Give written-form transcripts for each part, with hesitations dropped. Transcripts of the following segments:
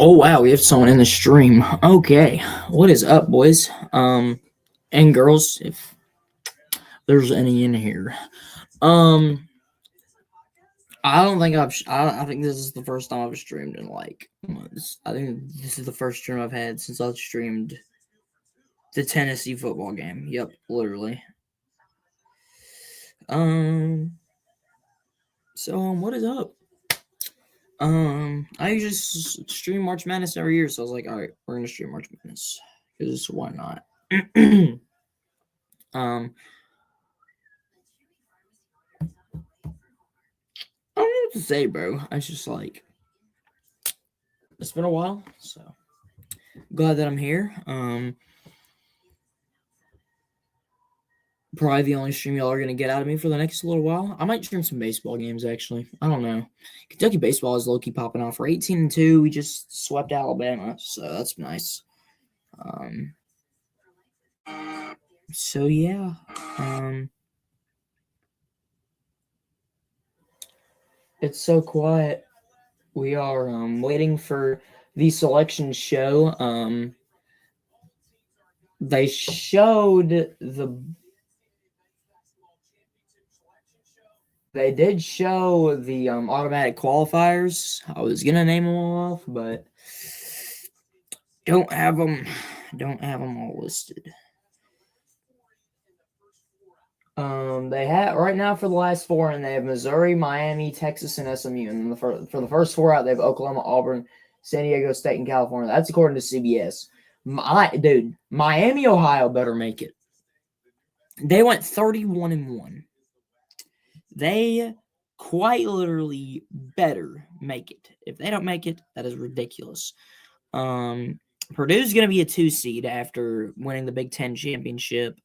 Oh wow, we have someone in the stream. Okay, what is up, boys? And girls, if there's any in here. Um, I don't think I think this is the first time I've streamed in like months. I think this is the first stream I've had since I've streamed the Tennessee football game. Yep, literally. Um, what is up? I usually stream March Madness every year, so I was like, all right, we're gonna stream March Madness because why not? um. I don't know what to say, bro. I just like it's been a while, so glad that I'm here. Probably the only stream y'all are gonna get out of me for the next little while. I might stream some baseball games actually. I don't know. Kentucky baseball is low-key popping off. We're 18-2. We just swept Alabama, so that's nice. So yeah. It's so quiet. We are waiting for the selection show. They showed They did show the automatic qualifiers. I was gonna name them all off, but don't have them all listed. They have right now for the last four, and they have Missouri, Miami, Texas, and SMU. And for the first four out, they have Oklahoma, Auburn, San Diego State, and California. That's according to CBS. Miami, Ohio better make it. They went 31-1. They quite literally better make it. If they don't make it, that is ridiculous. Purdue's going to be a 2 seed after winning the Big Ten championship.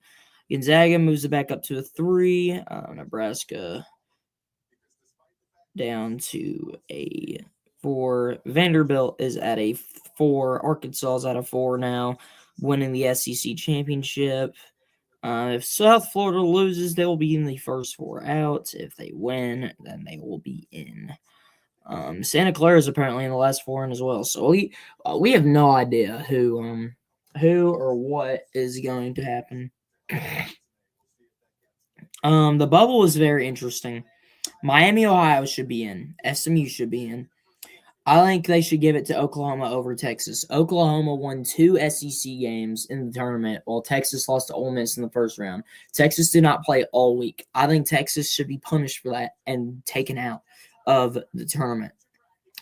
Gonzaga moves it back up to a 3. Nebraska down to a 4. Vanderbilt is at a 4. Arkansas is at a 4 now, winning the SEC championship. If South Florida loses, they will be in the first 4 out. If they win, then they will be in. Santa Clara is apparently in the last 4 in as well. So we have no idea who or what is going to happen. The bubble is very interesting. Miami, Ohio should be in. SMU should be in. I think they should give it to Oklahoma over Texas. Oklahoma won 2 SEC games in the tournament, while Texas lost to Ole Miss in the first round. Texas did not play all week. I think Texas should be punished for that and taken out of the tournament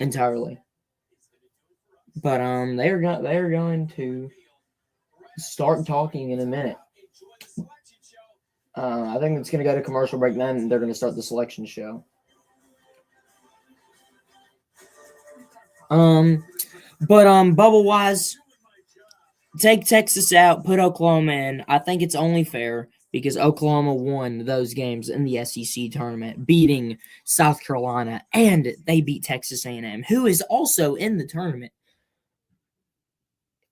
entirely. But they are going to start talking in a minute. I think it's going to go to commercial break then, and they're going to start the selection show. Bubble wise, take Texas out, put Oklahoma in. I think it's only fair because Oklahoma won those games in the SEC tournament, beating South Carolina, and they beat Texas A&M, who is also in the tournament.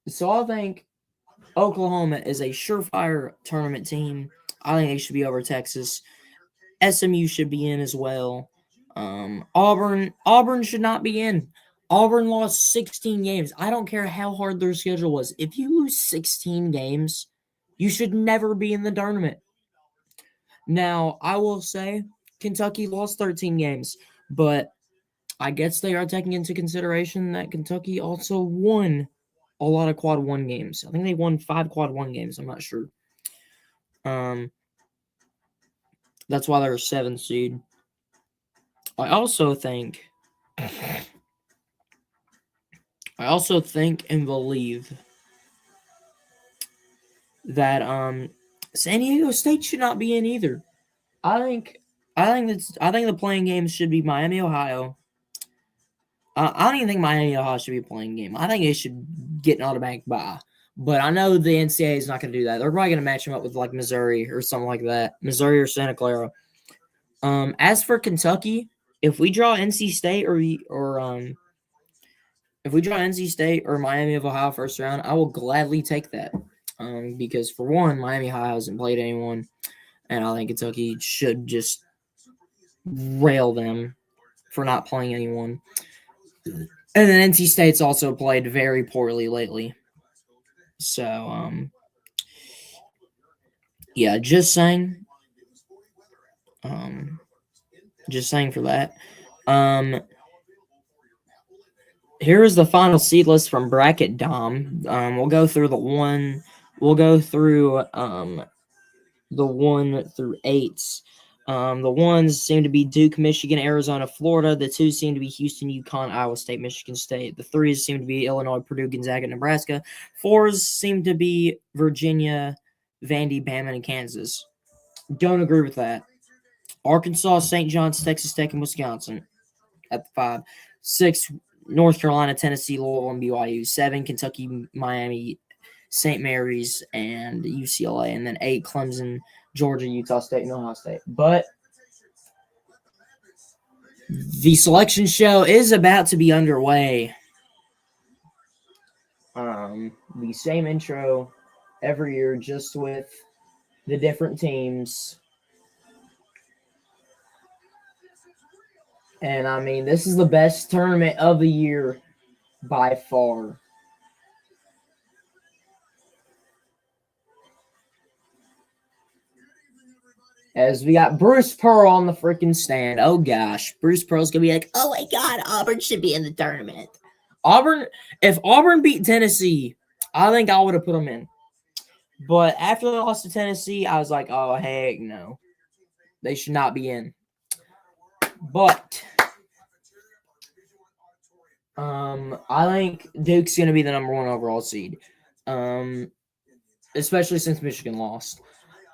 So I think Oklahoma is a surefire tournament team. I think they should be over Texas. SMU should be in as well. Auburn should not be in. Auburn lost 16 games. I don't care how hard their schedule was. If you lose 16 games, you should never be in the tournament. Now, I will say Kentucky lost 13 games, but I guess they are taking into consideration that Kentucky also won a lot of quad 1 games. I think they won 5 quad 1 games. I'm not sure. That's why they're a 7 seed. I also think and believe that San Diego State should not be in either. I think the playing games should be Miami, Ohio. I don't even think Miami, Ohio should be a playing game. I think it should get an automatic bye. But I know the NCAA is not going to do that. They're probably going to match them up with like Missouri or something like that. Missouri or Santa Clara. As for Kentucky, if we draw NC State or if we draw NC State or Miami of Ohio first round, I will gladly take that. Because for one, Miami Ohio hasn't played anyone, and I think Kentucky should just rail them for not playing anyone. And then NC State's also played very poorly lately. So, yeah, just saying. Just saying for that. Here is the final seed list from Bracket Dom. We'll go through the 1 through 8s. The ones seem to be Duke, Michigan, Arizona, Florida. The 2 seem to be Houston, UConn, Iowa State, Michigan State. The 3s seem to be Illinois, Purdue, Gonzaga, Nebraska. 4s seem to be Virginia, Vandy, Bama, and Kansas. Don't agree with that. Arkansas, St. John's, Texas Tech, and Wisconsin at the 5. 6, North Carolina, Tennessee, Louisville, and BYU. 7, Kentucky, Miami, St. Mary's, and UCLA. And then 8, Clemson, Georgia, Utah State, and Ohio State. But the selection show is about to be underway. The same intro every year, just with the different teams. And, I mean, this is the best tournament of the year by far. As we got Bruce Pearl on the freaking stand. Oh, gosh. Bruce Pearl's going to be like, oh, my God, Auburn should be in the tournament. If Auburn beat Tennessee, I think I would have put them in. But after they lost to Tennessee, I was like, oh, heck no. They should not be in. But I think Duke's going to be the number 1 overall seed, especially since Michigan lost.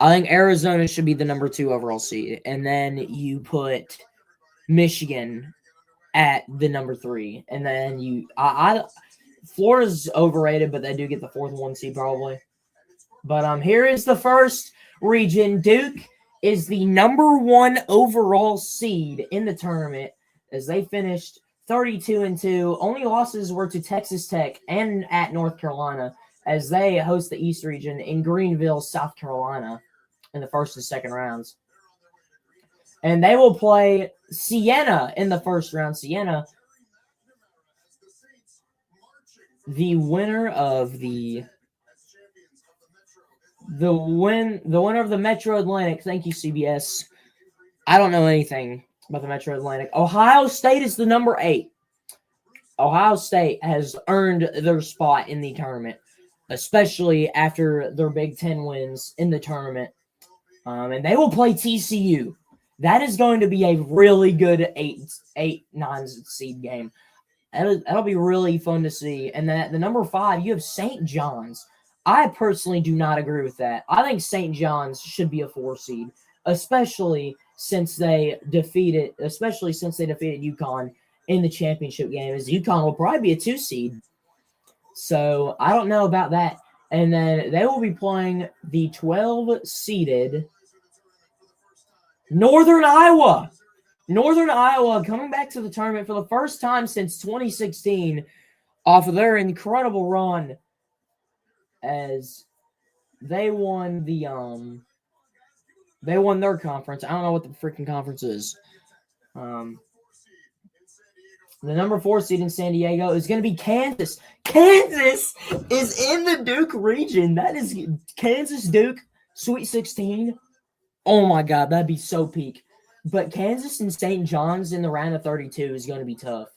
I think Arizona should be the number 2 overall seed, and then you put Michigan at the number 3, and then Florida's overrated, but they do get the 4th 1 seed probably. But here is the first region. Duke is the number 1 overall seed in the tournament as they finished 32-2. Only losses were to Texas Tech and at North Carolina as they host the East region in Greenville, South Carolina in the first and second rounds. And they will play Siena in the first round. Siena, the winner of the winner of the Metro Atlantic. Thank you, CBS. I don't know anything about the Metro Atlantic. Ohio State is the number 8. Ohio State has earned their spot in the tournament, especially after their Big Ten wins in the tournament. And they will play TCU. That is going to be a really good 8-9 seed game. That'll be really fun to see. And then at the number 5, you have St. John's. I personally do not agree with that. I think St. John's should be a 4 seed, especially since they defeated UConn in the championship game, as UConn will probably be a 2 seed. So I don't know about that. And then they will be playing the 12-seeded Northern Iowa. Northern Iowa coming back to the tournament for the first time since 2016 off of their incredible run as they won their conference. I don't know what the freaking conference is. The number 4 seed in San Diego is going to be Kansas. Kansas is in the Duke region. That is Kansas Duke Sweet 16. Oh my God, that'd be so peak. But Kansas and St. John's in the round of 32 is going to be tough.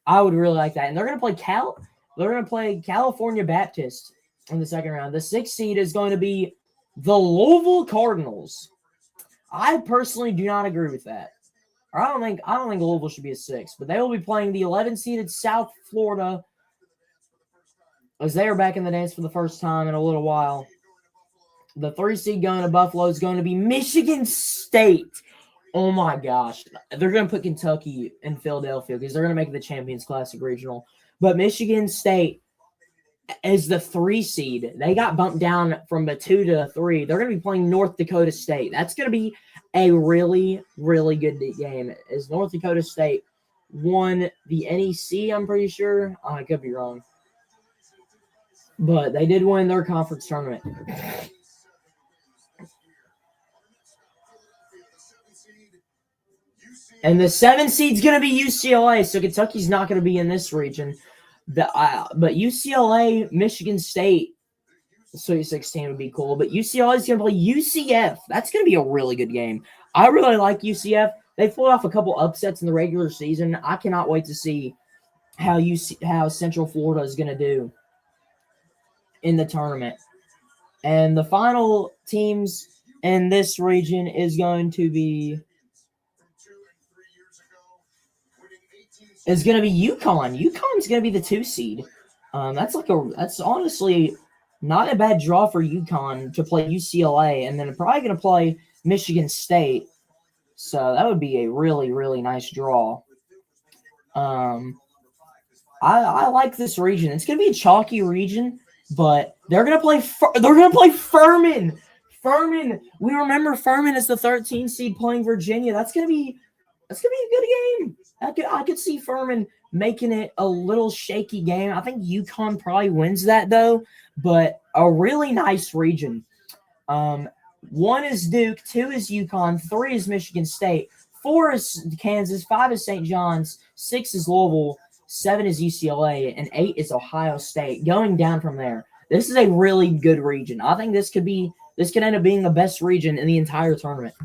I would really like that. And they're going to play California Baptist in the second round. The 6th seed is going to be the Louisville Cardinals. I personally do not agree with that. Or I don't think Louisville should be a 6, but they will be playing the 11-seeded South Florida as they are back in the dance for the first time in a little while. The 3 seed going to Buffalo is going to be Michigan State. Oh my gosh. They're going to put Kentucky in Philadelphia because they're going to make the Champions Classic Regional. But Michigan State is the 3 seed. They got bumped down from a 2 to a 3. They're going to be playing North Dakota State. That's going to be a really, really good game. As North Dakota State won the NEC, I'm pretty sure. I could be wrong. But they did win their conference tournament. And the 7 seed's going to be UCLA, so Kentucky's not going to be in this region. But UCLA, Michigan State, Sweet 16 would be cool. But UCLA is going to play UCF. That's going to be a really good game. I really like UCF. They pulled off a couple upsets in the regular season. I cannot wait to see how Central Florida is going to do in the tournament. And the final teams in this region is going to be UConn. UConn's going to be the 2 seed. That's honestly not a bad draw for UConn to play UCLA, and then they're probably going to play Michigan State. So that would be a really, really nice draw. I like this region. It's going to be a chalky region, but they're going to play Furman. Furman. We remember Furman as the 13 seed playing Virginia. That's going to be a good game. I could see Furman making it a little shaky game. I think UConn probably wins that though, but a really nice region. 1 is Duke, 2 is UConn, 3 is Michigan State, 4 is Kansas, 5 is St. John's, 6 is Louisville, 7 is UCLA, and 8 is Ohio State. Going down from there, this is a really good region. I think this could end up being the best region in the entire tournament.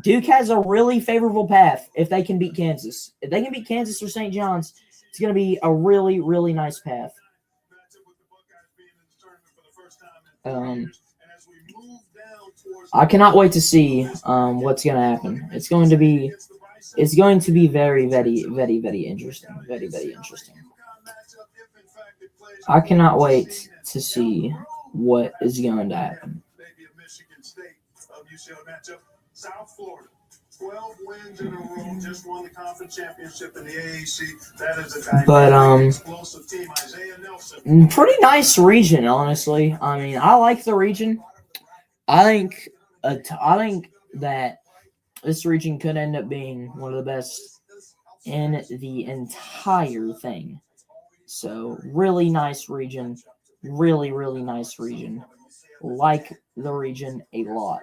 Duke has a really favorable path if they can beat Kansas. If they can beat Kansas or St. John's, it's going to be a really, really nice path. I cannot wait to see what's going to happen. It's going to be very, very, very, very interesting. Very, very interesting. I cannot wait to see what is going to happen. South Florida, 12 wins in a row, just won the conference championship in the AAC. That is a dynamic, explosive team. Isaiah Nelson. Pretty nice region, honestly. I mean, I like the region. I think that this region could end up being one of the best in the entire thing. So, really nice region. Really, really nice region. Like the region a lot.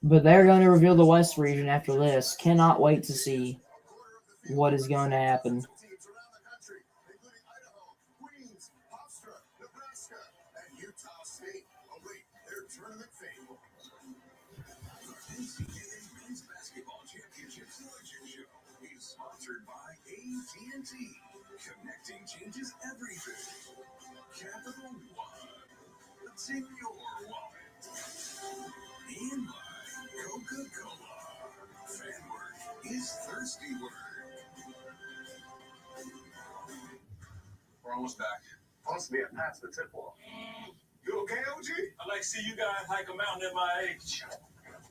But they're going to reveal the West region after this. Cannot wait to see what is going to happen. Sponsored by AT&T. Connecting changes everything. Capital One. What's in your wallet? And by Coca-Cola. Fan work is thirsty work. We're almost back. Supposed to be past the tip off. You okay, OG? I like to see you guys hike a mountain at my age.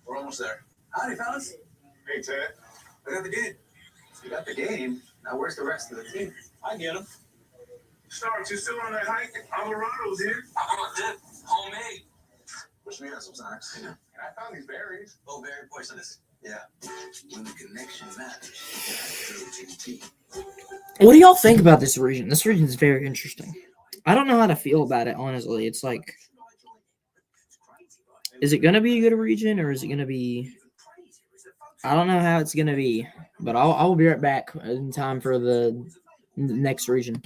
We're almost there. Howdy, fellas. Hey, Ted. I got the game. You got the game. Now where's the rest of the team? I get them. Starks, you still on that hike? Amaretto's here. I want dip. Homemade. Wish me had some snacks. Yeah. I found these berries. Oh, berry poisonous. Yeah. When the connection matters. What do y'all think about this region? This region is very interesting. I don't know how to feel about it, honestly. It's like, is it going to be a good region or is it going to be... I don't know how it's going to be, but I'll be right back in time for the next region.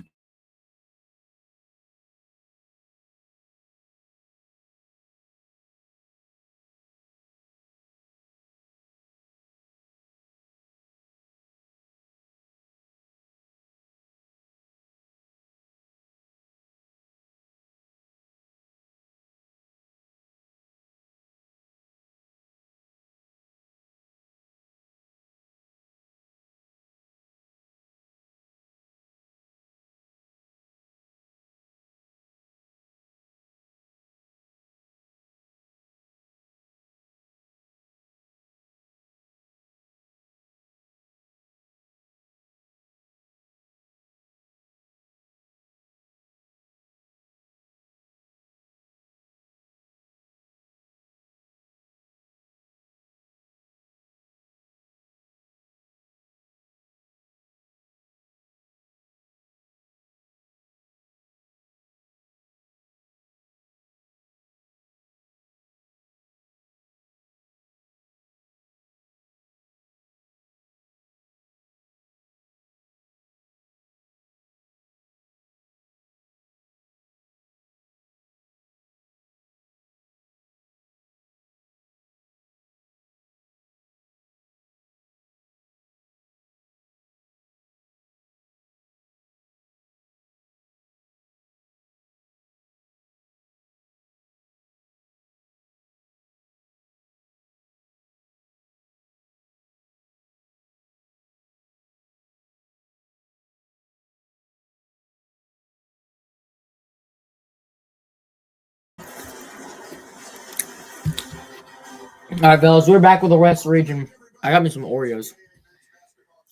All right, fellas, we're back with the West region. I got me some Oreos.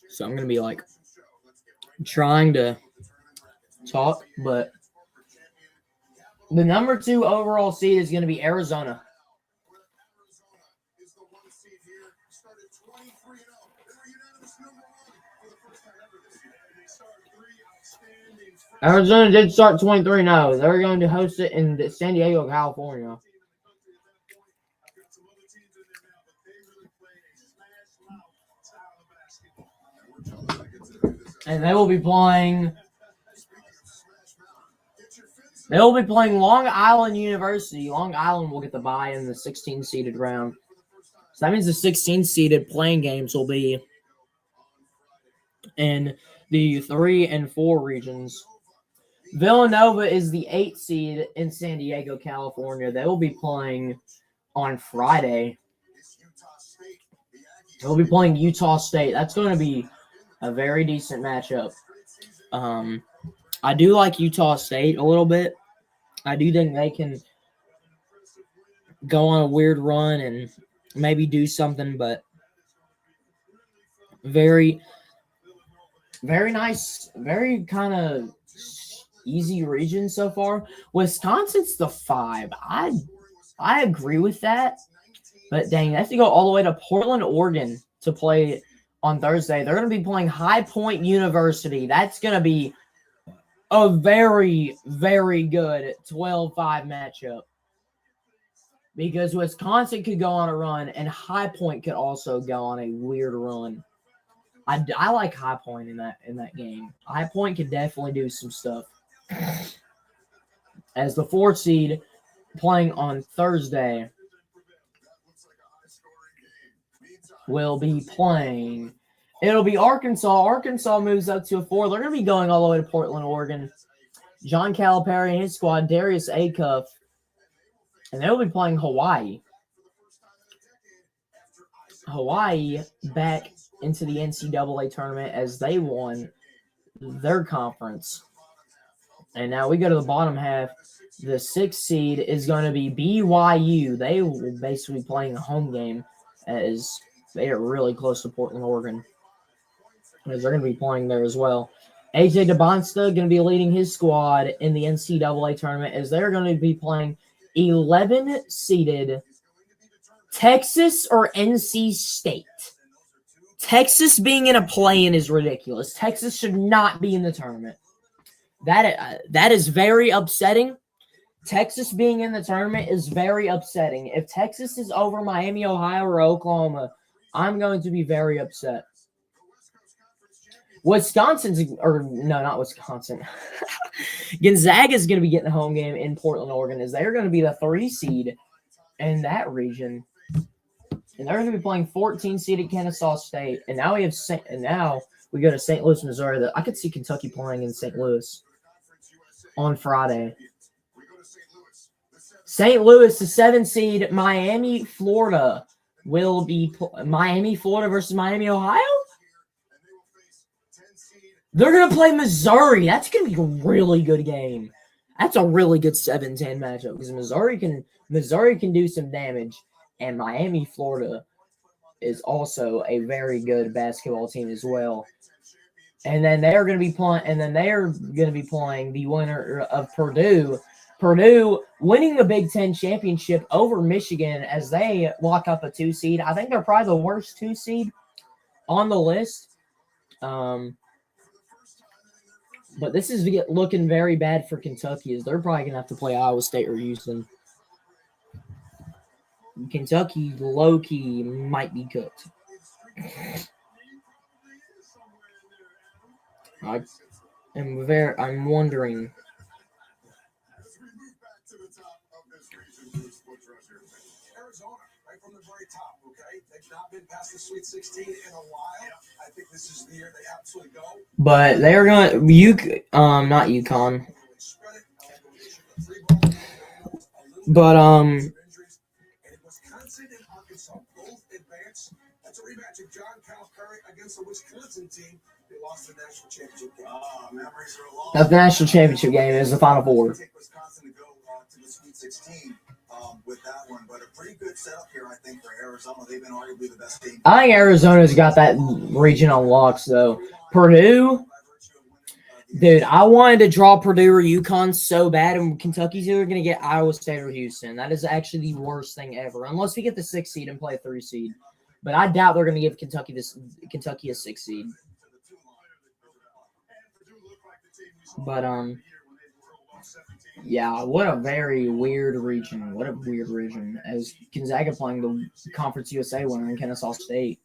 So I'm going to be like trying to talk, but the number 2 overall seed is going to be Arizona. Arizona did start 23-0. They're going to host it in San Diego, California. And they will be playing Long Island University. Long Island will get the bye in the 16-seeded round. So that means the 16-seeded playing games will be in the 3 and 4 regions. Villanova is the 8th seed in San Diego, California. They will be playing on Friday. They'll be playing Utah State. That's going to be a very decent matchup. I do like Utah State a little bit. I do think they can go on a weird run and maybe do something, but very, very nice, very kind of easy region so far. Wisconsin's the 5. I agree with that, but dang, they have to go all the way to Portland, Oregon to play on Thursday. They're going to be playing High Point University. That's going to be a very, very good 12-5 matchup because Wisconsin could go on a run and High Point could also go on a weird run. I like High Point in that game. High Point could definitely do some stuff. As the 4th seed playing on Thursday will be playing. It'll be Arkansas. Arkansas moves up to a 4. They're going to be going all the way to Portland, Oregon. John Calipari and his squad, Darius Acuff, and they'll be playing Hawaii. Hawaii back into the NCAA tournament as they won their conference. And now we go to the bottom half. The 6th seed is going to be BYU. They will basically be playing a home game as they are really close to Portland, Oregon. As they're going to be playing there as well. AJ DeBonsta going to be leading his squad in the NCAA tournament as they're going to be playing 11-seeded Texas or NC State. Texas being in a play-in is ridiculous. Texas should not be in the tournament. That is very upsetting. Texas being in the tournament is very upsetting. If Texas is over Miami, Ohio, or Oklahoma, I'm going to be very upset. Not Wisconsin. Gonzaga is going to be getting the home game in Portland, Oregon, as they're going to be the 3 seed in that region. And they're going to be playing 14-seeded Kennesaw State. And now we go to St. Louis, Missouri. I could see Kentucky playing in St. Louis on Friday. St. Louis, the 7th seed, Miami, Florida, will be Miami, Florida versus Miami, Ohio? They're going to play Missouri. That's going to be a really good game. That's a really good 7-10 matchup because Missouri can do some damage, and Miami, Florida is also a very good basketball team as well. And then they're going to be playing the winner of Purdue. Purdue winning the Big Ten championship over Michigan as they lock up a 2 seed. I think they're probably the worst 2 seed on the list. But this is looking very bad for Kentucky as they're probably going to have to play Iowa State or Houston. Kentucky, low-key, might be cooked. I'm wondering. Arizona, right from the very top, okay? They've not been past the Sweet 16 in a while. I think this is the year they absolutely go. But they are going to not UConn. But Wisconsin and Arkansas both advanced. That's a rematch of John Calipari against the Wisconsin team. They lost the national championship game. Memories are long. The national championship game is the Final Four. Take Wisconsin to go to the Sweet 16. with that one, but a pretty good setup here, I think, for Arizona. They've been arguably the best team. I think Arizona's got that region on locks, though. Purdue, dude, I wanted to draw Purdue or UConn so bad, and Kentucky's either going to get Iowa State or Houston. That is actually the worst thing ever, unless we get the 6th seed and play a 3 seed. But I doubt they're going to give Kentucky a 6 seed. But yeah, what a very weird region. What a weird region. As Gonzaga playing the Conference USA winner in Kennesaw State.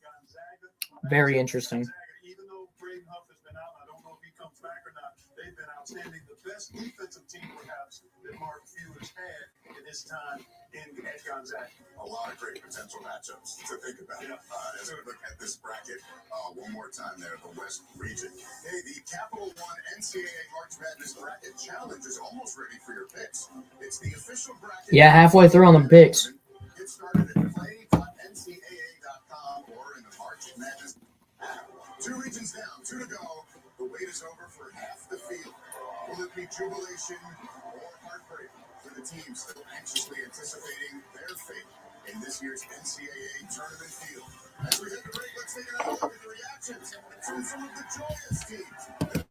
Very interesting. Even though Braden Huff has been out, I don't know if he comes back or not. They've been outstanding. The best defensive team, perhaps, that Mark Few has had in his time at Gonzaga. A lot of great potential matchups to think about. As we look at this bracket one more time there, the West region. Hey, the Capital One NCAA March Madness Bracket Challenge is almost ready for your picks. It's the official bracket. Yeah, halfway through on the picks. Get started at play.ncaa.com or in the March Madness. 2 regions down, 2 to go. The wait is over for half the field. Will it be jubilation or heartbreak for the teams still anxiously anticipating their fate in this year's NCAA tournament field? As we hit the break, let's take another look at the reactions from some of the joyous teams.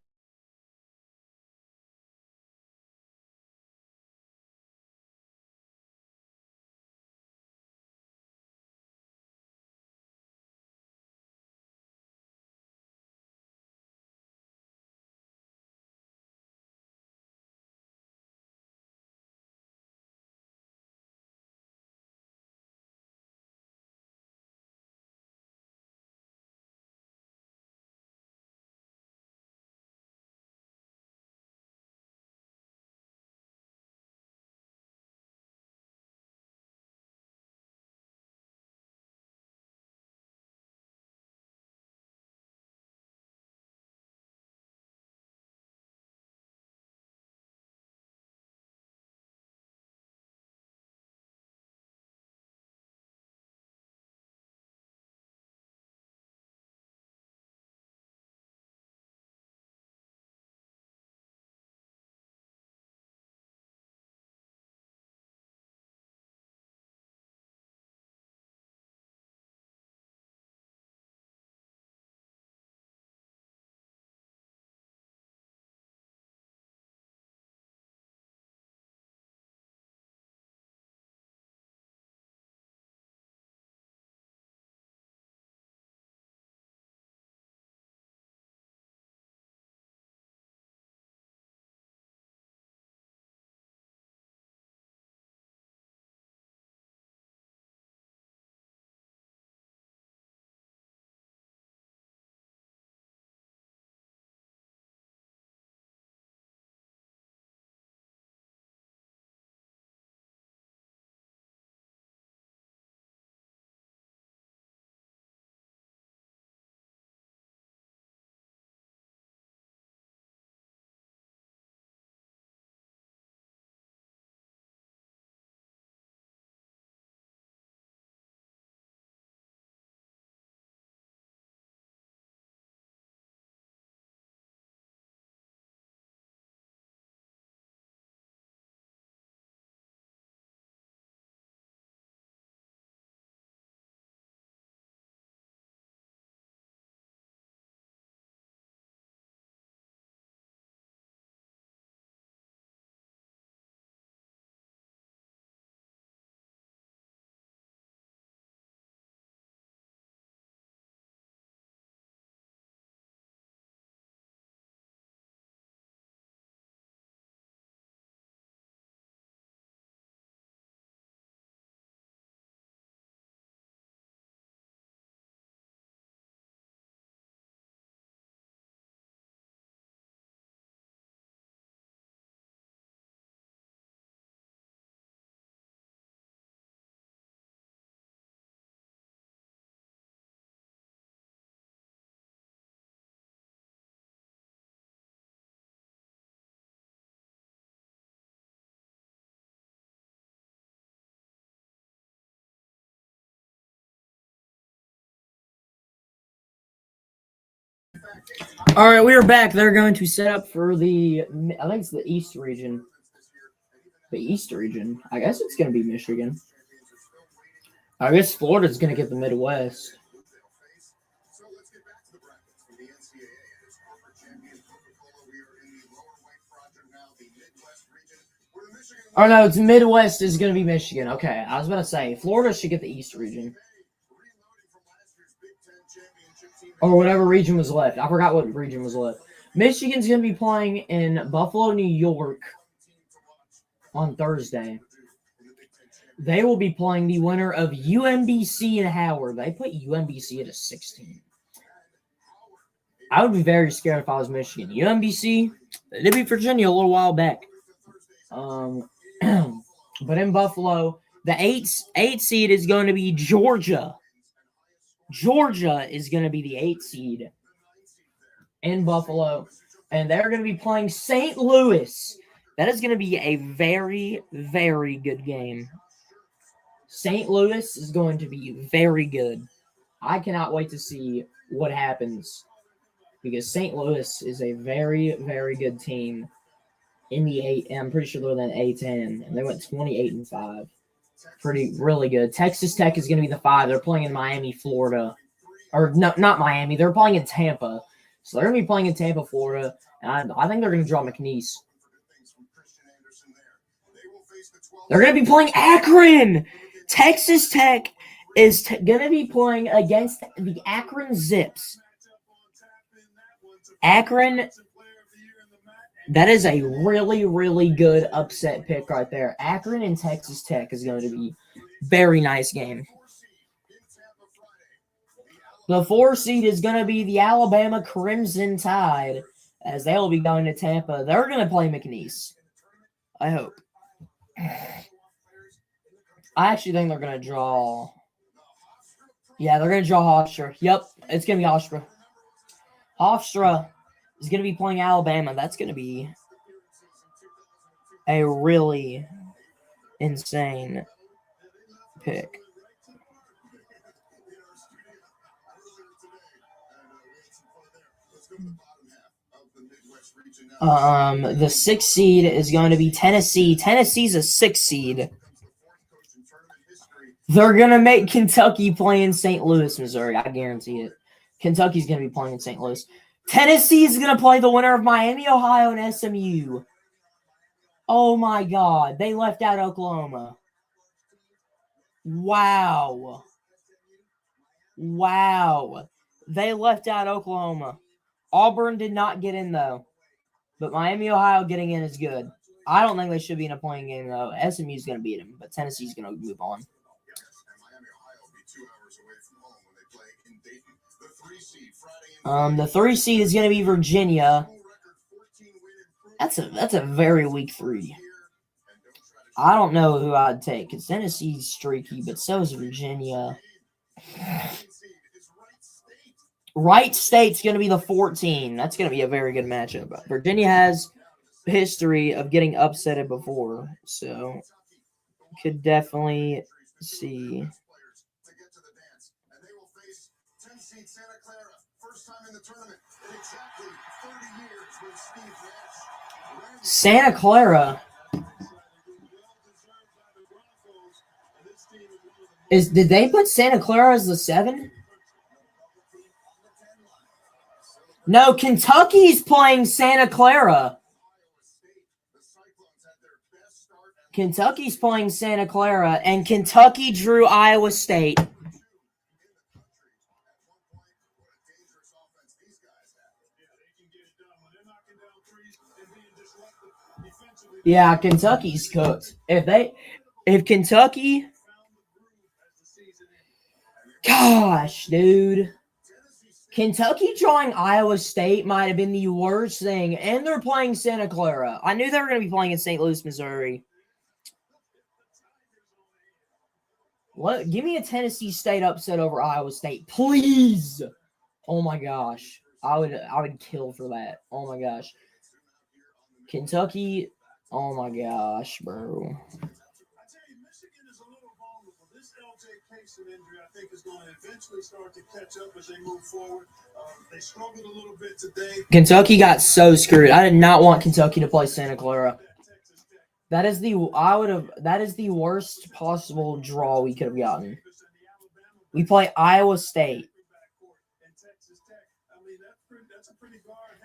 All right, we are back. They're going to set up for the, I think it's the East region. The East region. I guess it's going to be Michigan. I guess Florida's going to get the Midwest. Oh, no, it's Midwest is going to be Michigan. Okay, I was about to say, Florida should get the East region. Or whatever region was left. I forgot what region was left. Michigan's going to be playing in Buffalo, New York on Thursday. They will be playing the winner of UMBC and Howard. They put UMBC at a 16. I would be very scared if I was Michigan. UMBC, they beat Virginia a little while back. But in Buffalo, the 8 seed is going to be Georgia. Georgia is going to be the 8 seed in Buffalo. And they're going to be playing St. Louis. That is going to be a very, very good game. St. Louis is going to be very good. I cannot wait to see what happens. Because St. Louis is a very, very good team. In the 8, I'm pretty sure they're in A10, and they went 28-5. Really good. Texas Tech is going to be the 5. They're playing in Miami, Florida. Or no, not Miami. They're playing in Tampa. So they're going to be playing in Tampa, Florida. And I think they're going to draw McNeese. They're going to be playing Akron. Texas Tech is going to be playing against the Akron Zips. Akron. That is a really, really good upset pick right there. Akron and Texas Tech is going to be a very nice game. The 4 seed is going to be the Alabama Crimson Tide, as they will be going to Tampa. They're going to play McNeese. I hope. I actually think they're going to draw. Yeah, they're going to draw Hofstra. Yep, it's going to be Hofstra. Hofstra is going to be playing Alabama. That's going to be a really insane pick. The 6 seed is going to be Tennessee. Tennessee's a 6 seed. They're going to make Kentucky play in St. Louis, Missouri. I guarantee it. Kentucky's going to be playing in St. Louis. Tennessee is going to play the winner of Miami, Ohio, and SMU. Oh, my God. They left out Oklahoma. Wow. Wow. They left out Oklahoma. Auburn did not get in, though. But Miami, Ohio getting in is good. I don't think they should be in a playing game, though. SMU is going to beat them, but Tennessee's going to move on. The 3 seed is going to be Virginia. That's a very weak 3. I don't know who I'd take because Tennessee's streaky, but so is Virginia. Wright State's going to be the 14. That's going to be a very good matchup. Virginia has history of getting upsetted before, so could definitely see. Santa Clara. Did they put Santa Clara as the 7? No, Kentucky's playing Santa Clara. Kentucky's playing Santa Clara, and Kentucky drew Iowa State. Yeah, Kentucky's cooked. If Kentucky, gosh, dude. Kentucky drawing Iowa State might have been the worst thing, and they're playing Santa Clara. I knew they were going to be playing in St. Louis, Missouri. Give me a Tennessee State upset over Iowa State, please. Oh my gosh, I would kill for that. Oh my gosh, Kentucky. Oh my gosh, bro. Injury, I think, is going to eventually start to catch up as they move forward. They struggled a little bit today. Kentucky got so screwed. I did not want Kentucky to play Santa Clara. That is the worst possible draw we could have gotten. We play Iowa State.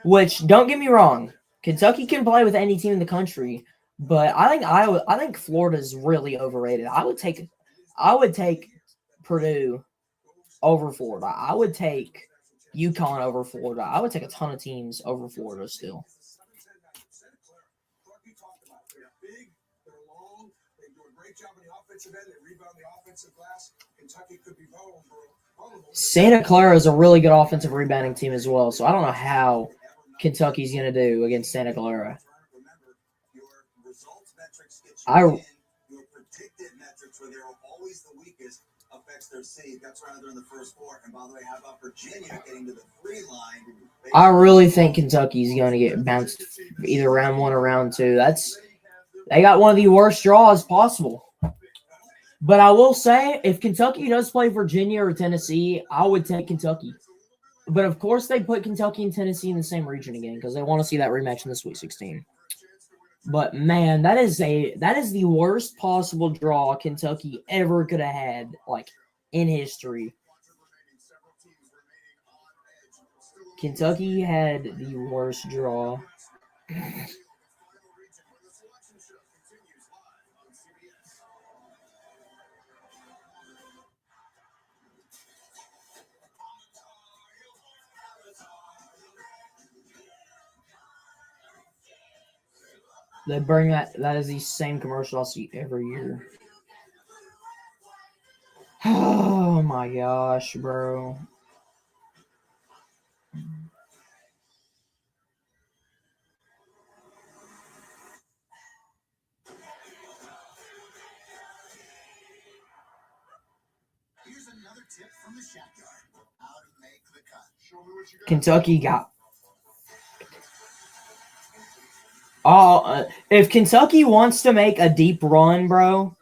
Which, don't get me wrong, Kentucky can play with any team in the country, but I think Florida's really overrated. I would take Purdue over Florida. I would take UConn over Florida. I would take a ton of teams over Florida still. Santa Clara is a really good offensive rebounding team as well, so I don't know how Kentucky's going to do against Santa Clara. Your predicted metrics where they were always the weakest affects their seed. That's why they're in the first four. And by the way, how about Virginia getting to the 3 line? I really think Kentucky's going to get bounced either round 1 or round 2. They got one of the worst draws possible. But I will say, if Kentucky does play Virginia or Tennessee, I would take Kentucky. But of course, they put Kentucky and Tennessee in the same region again because they want to see that rematch in the Sweet 16. But man, that is the worst possible draw Kentucky ever could have had, like, in history. Kentucky had the worst draw. They bring that is the same commercial I see every year. Oh my gosh, bro. Here's another tip from the Shack Yard. How to make the cut. Show me what you got. Kentucky got. If Kentucky wants to make a deep run, bro,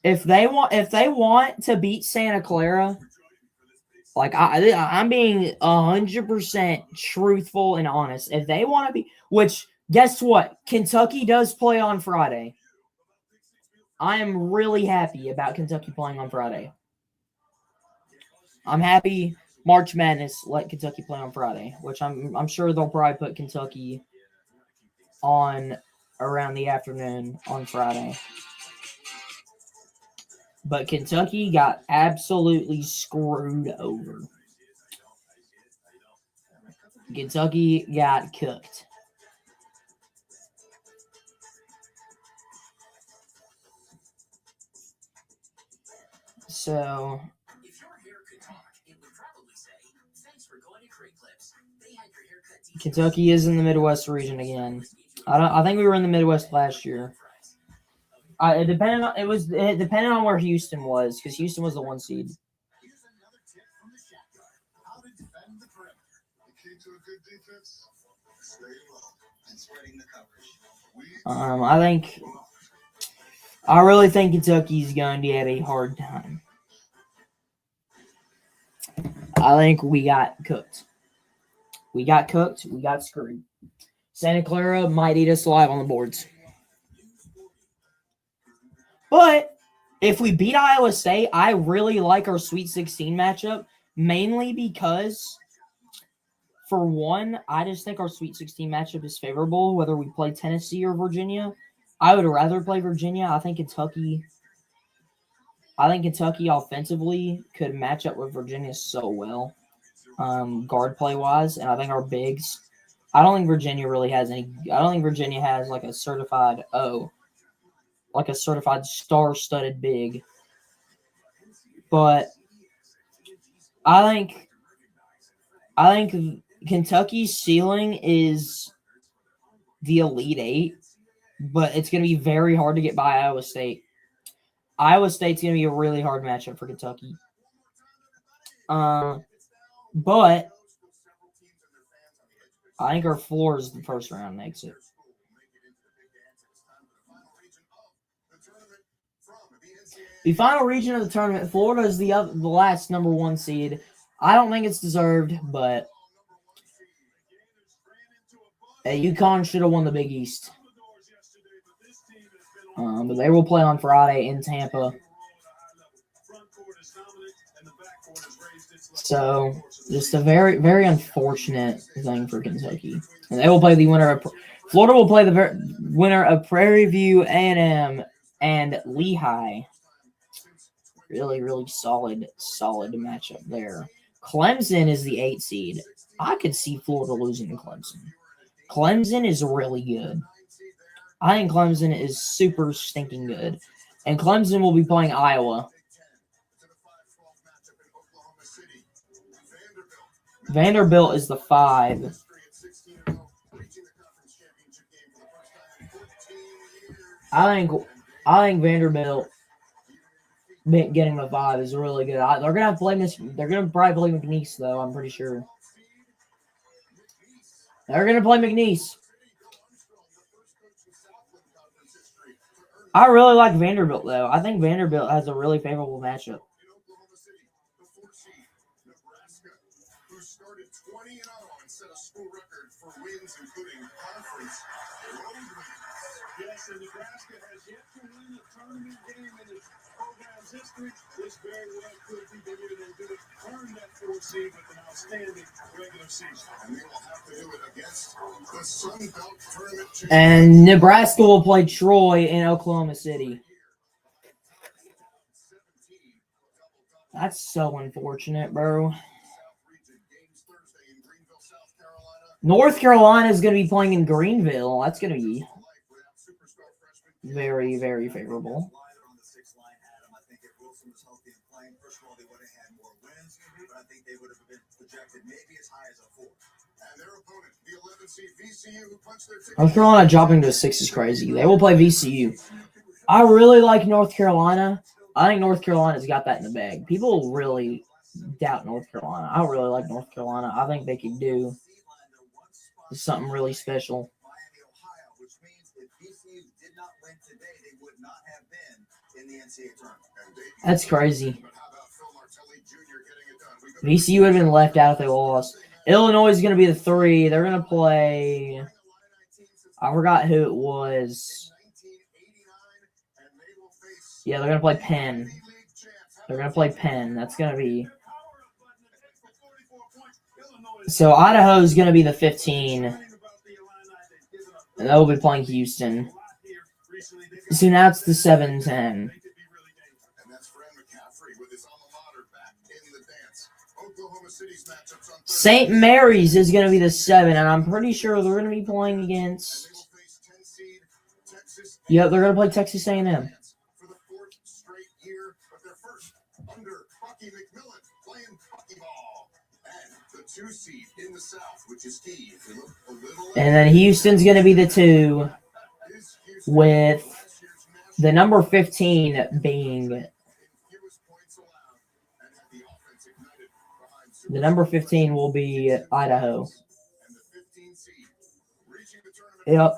if they want to beat Santa Clara, like I'm being 100% truthful and honest. If they want to be, which guess what, Kentucky does play on Friday. I am really happy about Kentucky playing on Friday. I'm happy March Madness let Kentucky play on Friday, which I'm sure they'll probably put Kentucky on around the afternoon on Friday. But Kentucky got absolutely screwed over. Kentucky got cooked. So if your hair could talk, it would probably say, "Thanks for going to Great Clips. They had your haircut." Kentucky is in the Midwest region again. I think we were in the Midwest last year. It depended on where Houston was, because Houston was the 1 seed. Here's another tip from the Shack Yard. How to defend the perimeter. The key to a good defense: stay low and spreading the coverage. I really think Kentucky's going to have a hard time. I think we got cooked. We got screwed. Santa Clara might eat us alive on the boards. But if we beat Iowa State, I really like our Sweet 16 matchup, mainly because, for one, I just think our Sweet 16 matchup is favorable, whether we play Tennessee or Virginia. I would rather play Virginia. I think Kentucky offensively could match up with Virginia so well, guard play wise, and I think our bigs. I don't think Virginia has like a certified star-studded big. But I think Kentucky's ceiling is the Elite Eight, but it's going to be very hard to get by Iowa State. Iowa State's going to be a really hard matchup for Kentucky. But I think our floor is the first round exit. The final region of the tournament, Florida is the last number 1 seed. I don't think it's deserved, but UConn should have won the Big East. But they will play on Friday in Tampa. So just a very, very unfortunate thing for Kentucky. And they will play the winner of Florida will play the winner of Prairie View A&M and Lehigh. Really, really solid matchup there. Clemson is the 8 seed. I could see Florida losing to Clemson. Clemson is really good. I think Clemson is super stinking good. And Clemson will be playing Iowa. Vanderbilt is the 5. I think Vanderbilt getting the 5 is really good. They're gonna play They're gonna probably play McNeese though. I'm pretty sure they're gonna play McNeese. I really like Vanderbilt though. I think Vanderbilt has a really favorable matchup. Yes, and Nebraska has yet to win a tournament game in its program's history. This very well could be the year they do it. Earn that 4th seed with an outstanding regular season. And they will have to do it against the Sun Belt Tournament champion. And Nebraska will play Troy in Oklahoma City. That's so unfortunate, bro. North Carolina is going to be playing in Greenville. That's going to be very, very favorable. North Carolina dropping to a 6 is crazy. They will play VCU. I really like North Carolina. I think North Carolina's got that in the bag. People really doubt North Carolina. I really like North Carolina. I think they could do something really special. That's crazy. VCU would have been left out if they lost. Illinois is going to be the 3. They're going to play. I forgot who it was. Yeah, they're going to play Penn. They're going to play Penn. That's going to be. So Idaho is going to be the 15. And they'll be playing Houston. So now it's the 7-10. St. Mary's is going to be the 7, and I'm pretty sure they're going to be playing against. Yep, they're going to play Texas A&M. And then Houston's going to be the 2, with the number 15 being. The number 15 will be Idaho. Yep.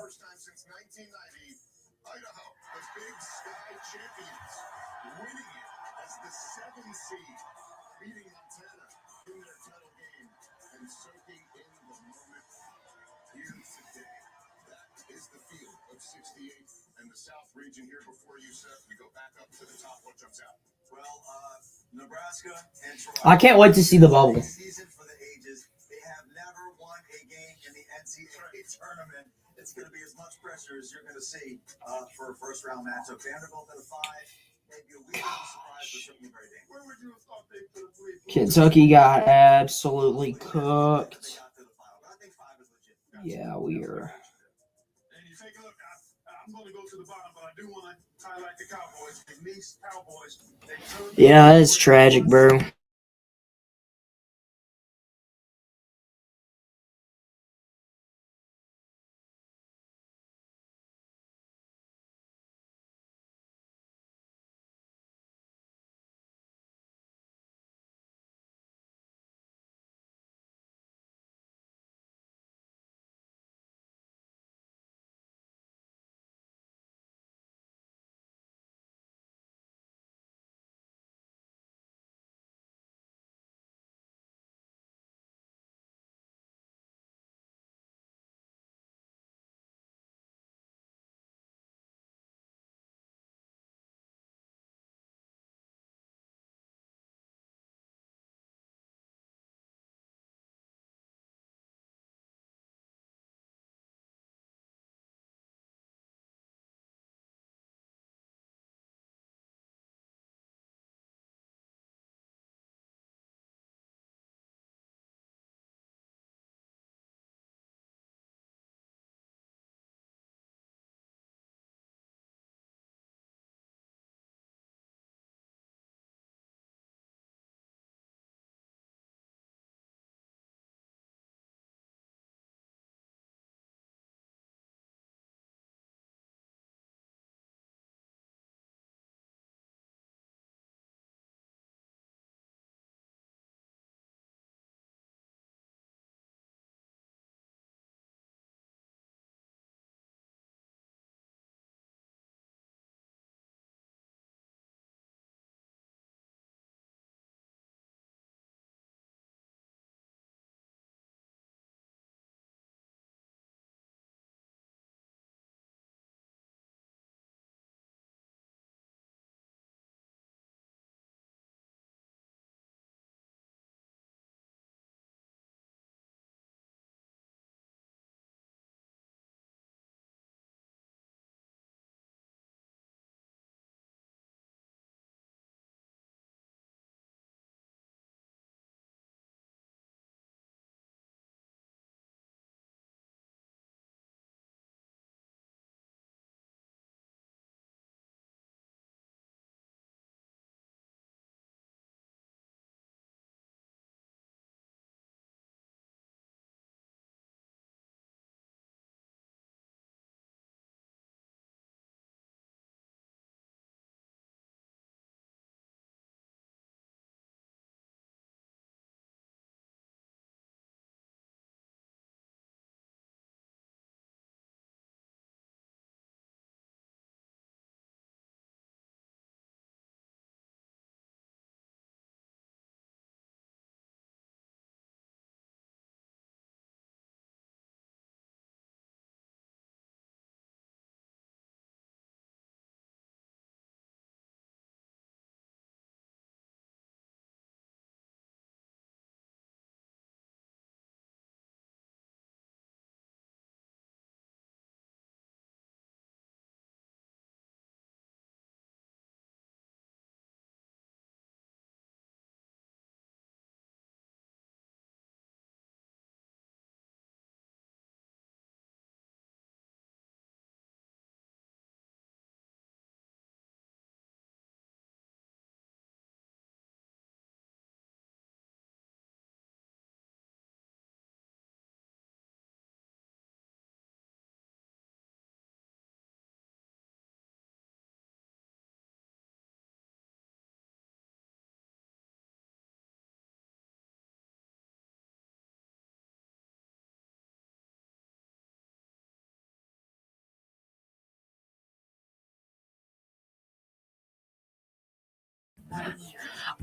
Nebraska and Troy. I can't wait to see the bubble. Season for the ages. They have never won a game in the NCAA tournament. It's going to be as much pressure as you're going to see for a first round matchup. Vanderbilt at a 5. Maybe a week surprise, but certainly very dangerous. Where would you have thought they could have played? Kentucky got absolutely cooked. Yeah, we are. And you take a look. I'm going to go to the bottom, but I do want to highlight the Cowboys. The Nice Cowboys. Yeah, that's tragic, bro.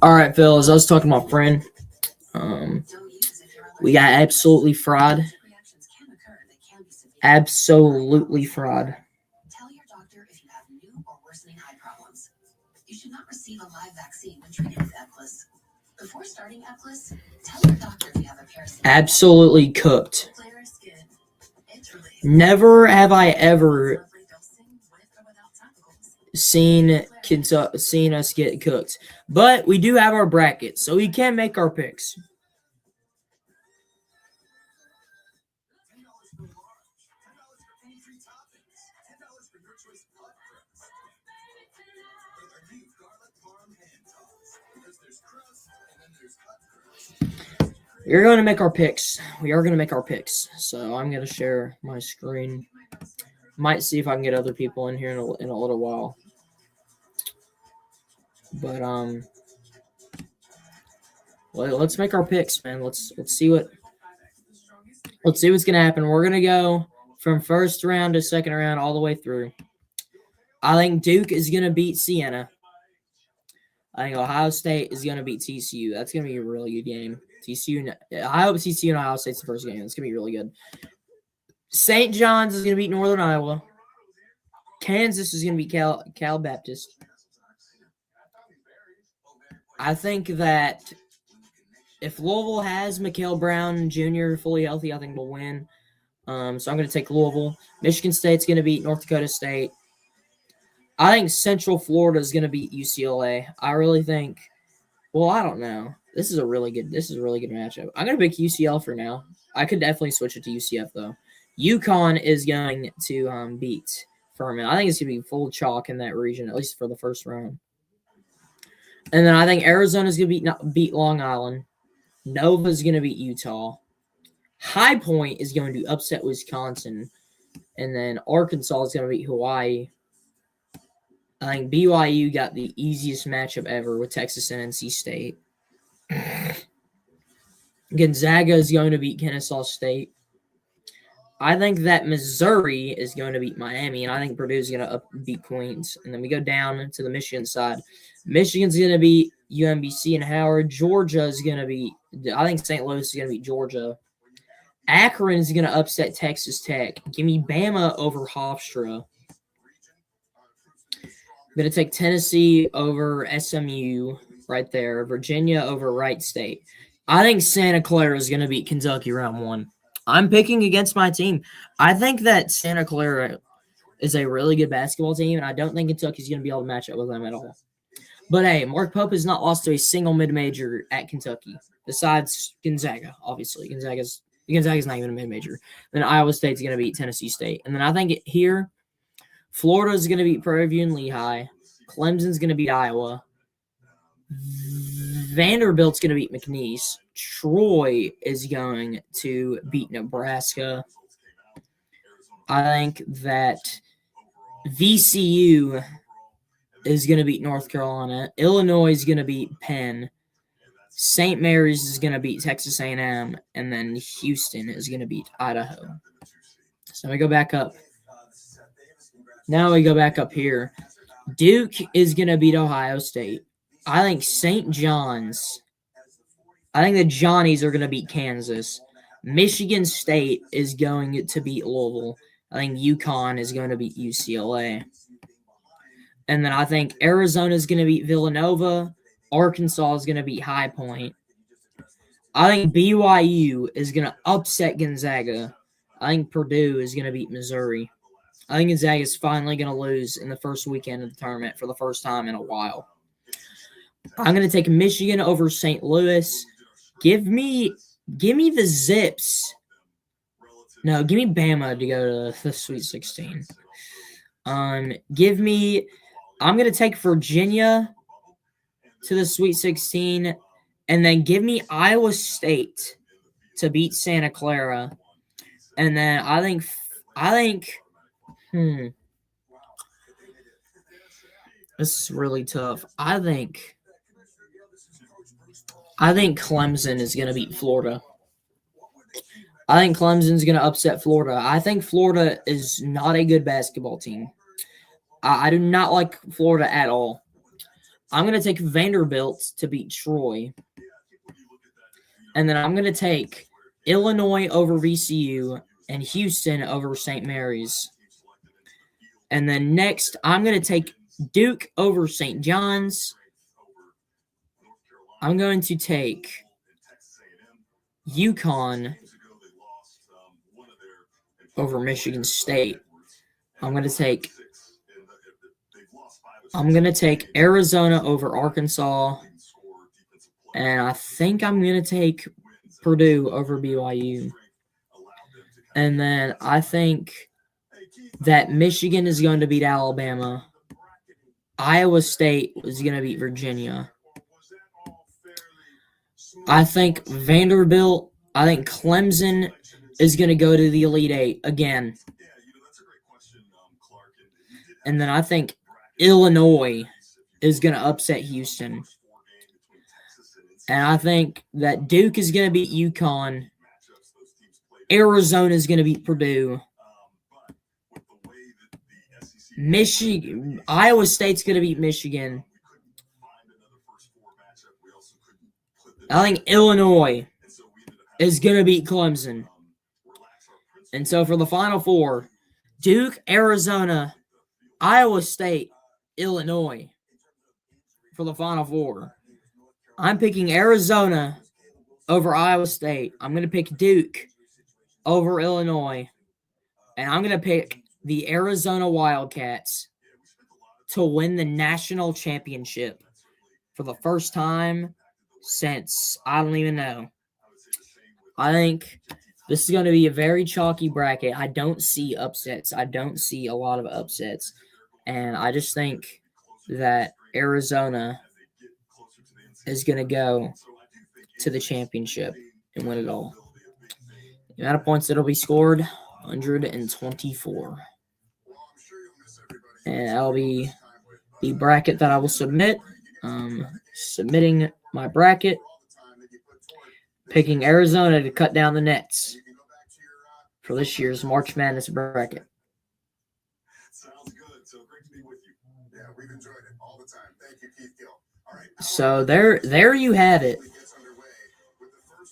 All right, fellas. I was talking to my friend. We got absolutely fried. Absolutely fried. Tell your doctor if you have new or worsening eye problems. You should not receive a live vaccine when treated with Epclis. Before starting Epclis, tell your doctor if you have a parasite. Absolutely cooked. Clear skin. It's relief. Never have I ever seen us get cooked. But we do have our bracket, so we can make our picks. We're going to make our picks. We are going to make our picks. So I'm going to share my screen. Might see if I can get other people in here in a little while. But let's make our picks, man. Let's see what's gonna happen. We're gonna go from first round to second round all the way through. I think Duke is gonna beat Siena. I think Ohio State is gonna beat TCU. That's gonna be a really good game. I hope TCU and Ohio State's the first game. It's gonna be really good. St. John's is gonna beat Northern Iowa. Kansas is gonna beat Cal Baptist. I think that if Louisville has Mikael Brown Jr. fully healthy, I think we'll win. So I'm going to take Louisville. Michigan State's going to beat North Dakota State. I think Central Florida is going to beat UCLA. I really think. Well, I don't know. This is a really good matchup. I'm going to pick UCL for now. I could definitely switch it to UCF though. UConn is going to beat Furman. I think it's going to be full chalk in that region, at least for the first round. And then I think Arizona's going to beat Long Island. Nova's going to beat Utah. High Point is going to upset Wisconsin. And then Arkansas is going to beat Hawaii. I think BYU got the easiest matchup ever with Texas and NC State. Gonzaga is going to beat Kennesaw State. I think that Missouri is going to beat Miami, and I think Purdue is going to beat Queens. And then we go down to the Michigan side. Michigan's going to beat UMBC and Howard. Georgia is going to beat – I think St. Louis is going to beat Georgia. Akron is going to upset Texas Tech. Give me Bama over Hofstra. I'm going to take Tennessee over SMU right there. Virginia over Wright State. I think Santa Clara is going to beat Kentucky round one. I'm picking against my team. I think that Santa Clara is a really good basketball team, and I don't think Kentucky's going to be able to match up with them at all. But, hey, Mark Pope has not lost to a single mid-major at Kentucky, besides Gonzaga, obviously. Gonzaga's not even a mid-major. Then Iowa State's going to beat Tennessee State. And then I think here, Florida's going to beat Prairie View and Lehigh. Clemson's going to beat Iowa. Vanderbilt's going to beat McNeese. Troy is going to beat Nebraska. I think that VCU is going to beat North Carolina. Illinois is going to beat Penn. St. Mary's is going to beat Texas A&M. And then Houston is going to beat Idaho. So we go back up. Now we go back up here. Duke is going to beat Ohio State. I think St. John's. I think the Johnnies are going to beat Kansas. Michigan State is going to beat Louisville. I think UConn is going to beat UCLA. And then I think Arizona is going to beat Villanova. Arkansas is going to beat High Point. I think BYU is going to upset Gonzaga. I think Purdue is going to beat Missouri. I think Gonzaga is finally going to lose in the first weekend of the tournament for the first time in a while. I'm going to take Michigan over St. Louis. Give me the Zips. No, give me Bama to go to the Sweet 16. I'm going to take Virginia to the Sweet 16, and then give me Iowa State to beat Santa Clara. And then I think this is really tough. I think Clemson is going to beat Florida. I think Clemson's going to upset Florida. I think Florida is not a good basketball team. I do not like Florida at all. I'm going to take Vanderbilt to beat Troy. And then I'm going to take Illinois over VCU and Houston over St. Mary's. And then next, I'm going to take Duke over St. John's. I'm going to take UConn over Michigan State. I'm going to take Arizona over Arkansas. And I think I'm going to take Purdue over BYU. And then I think that Michigan is going to beat Alabama. Iowa State is going to beat Virginia. I think Clemson is going to go to the Elite Eight again. And then I think Illinois is going to upset Houston. And I think that Duke is going to beat UConn. Arizona is going to beat Purdue. Iowa State's going to beat Michigan. I think Illinois is going to beat Clemson. And so for the Final Four, Duke, Arizona, Iowa State, Illinois for the Final Four. I'm picking Arizona over Iowa State. I'm going to pick Duke over Illinois. And I'm going to pick the Arizona Wildcats to win the national championship for the first time since I don't even know. I think this is going to be a very chalky bracket. I don't see upsets. I don't see a lot of upsets. And I just think that Arizona is going to go to the championship and win it all. The amount of points that will be scored, 124. And that'll be the bracket that I will submit. Submitting my bracket. Picking Arizona to cut down the nets for this year's March Madness bracket. Sounds good. So great to be with you. Yeah, we've enjoyed it all the time. Thank you, Keith Gill. All right. So there you have it.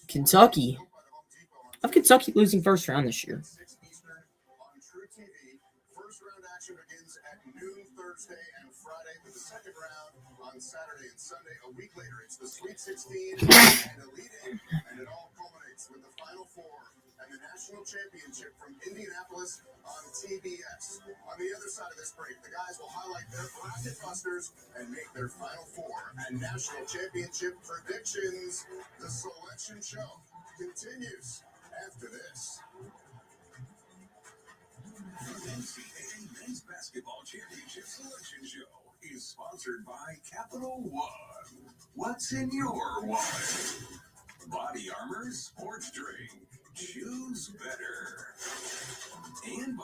Kentucky. I have Kentucky losing first round this year. First round action begins at noon Thursday and Friday with the second round on Saturday and Sunday. A week later, it's the Sweet 16 and Elite Eight, and it all culminates with the Final Four and the national championship from Indianapolis on TBS. On the other side of this break, the guys will highlight their bracket busters and make their Final Four and national championship predictions. The selection show continues after this. The NCAA Men's Basketball Championship Selection Show is sponsored by Capital One. What's in your wallet? Body Armor Sports Drink. Choose better. And by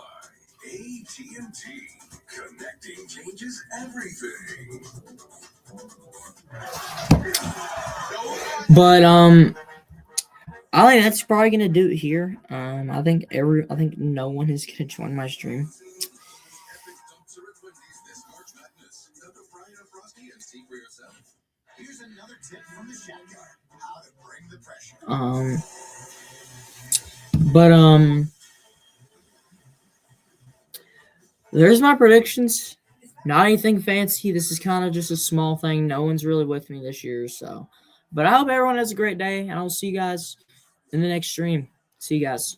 AT&T. Connecting changes everything. But I think that's probably gonna do it here. I think no one is gonna join my stream. There's my predictions. Not anything fancy. This is kind of just a small thing. No one's really with me this year, so. But I hope everyone has a great day, and I'll see you guys in the next stream. See you guys.